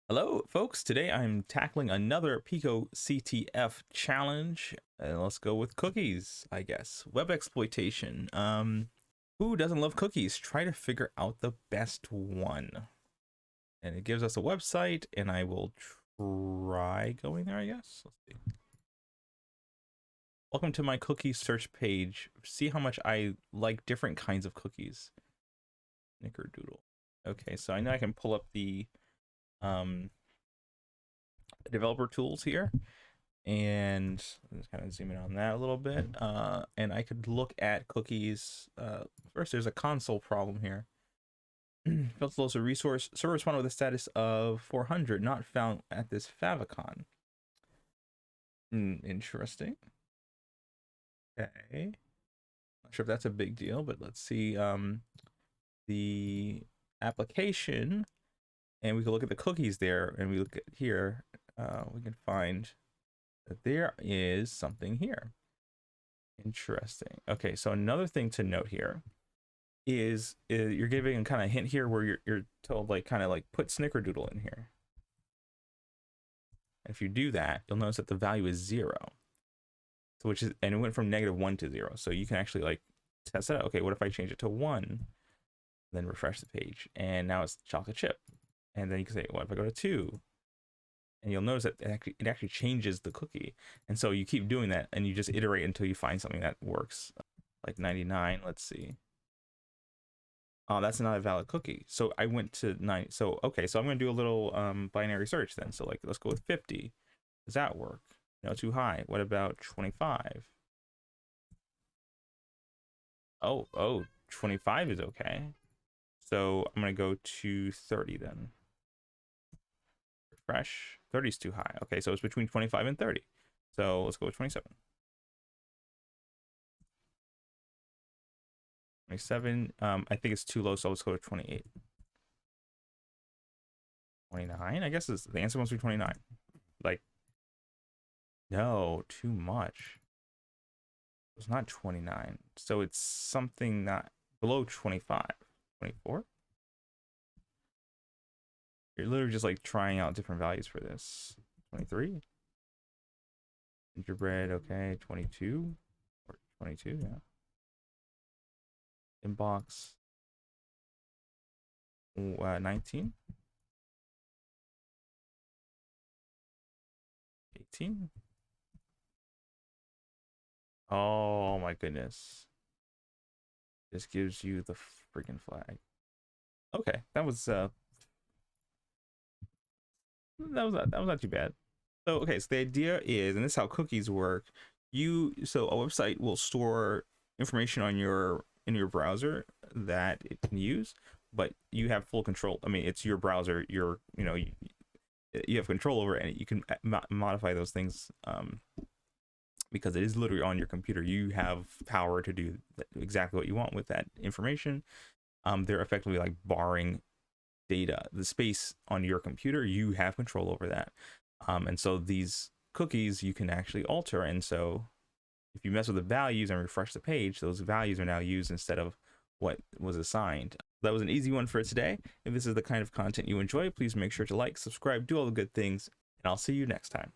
Hello, folks. Today I'm tackling another picoCTF challenge. Let's go with cookies, I guess. Web exploitation. Who doesn't love cookies? Try to figure out the best one. And it gives us a website, and I will try going there, I guess. Let's see. Welcome to my cookie search page. See how much I like different kinds of cookies. Snickerdoodle. Okay, so I know I can pull up the developer tools here, and let's kind of zoom in on that a little bit, and I could look at cookies. First, there's a console problem here. Failed to load a resource. Server responded with a status of 400 not found at this favicon. Interesting. Okay, not sure if that's a big deal, but let's see the application, and we can look at the cookies there, and we look at here, we can find that there is something here. Interesting. Okay, so another thing to note here is you're giving a kind of hint here where you're told, like, kind of like put snickerdoodle in here. And if you do that, you'll notice that the value is 0. So and it went from -1 to 0. So you can actually like test it out. Okay, what if I change it to 1? Then refresh the page, and now it's chocolate chip. And then you can say, what if I go to 2? And you'll notice that it actually changes the cookie. And so you keep doing that, and you just iterate until you find something that works. Like 99, let's see. Oh, that's not a valid cookie. So I went to 9. So, okay, so I'm going to do a little binary search then. So, like, let's go with 50. Does that work? No, too high. What about 25? Oh, 25 is okay. So I'm going to go to 30 then. Refresh. 30 is too high. Okay, so it's between 25 and 30. So let's go with 27. 27. I think it's too low, so let's go to 28. 29, I guess the answer must be 29. Like, no, too much. It's not 29. So it's something not below 25. 24? You're literally just like trying out different values for this. 23. Gingerbread, okay. 22. Or 22, yeah. Inbox. 19. 18. Oh my goodness. This gives you the freaking flag. Okay, that was not too bad. So okay, so the idea is, and this is how cookies work. So a website will store information on in your browser that it can use, but you have full control. I mean, it's your browser. You have control over it, and you can modify those things because it is literally on your computer. You have power to do exactly what you want with that information. They're effectively like barring data, the space on your computer. You have control over that, and so these cookies you can actually alter. And so if you mess with the values and refresh the page, those values are now used instead of what was assigned. That was an easy one for today. If this is the kind of content you enjoy, please make sure to like, subscribe, do all the good things, and I'll see you next time.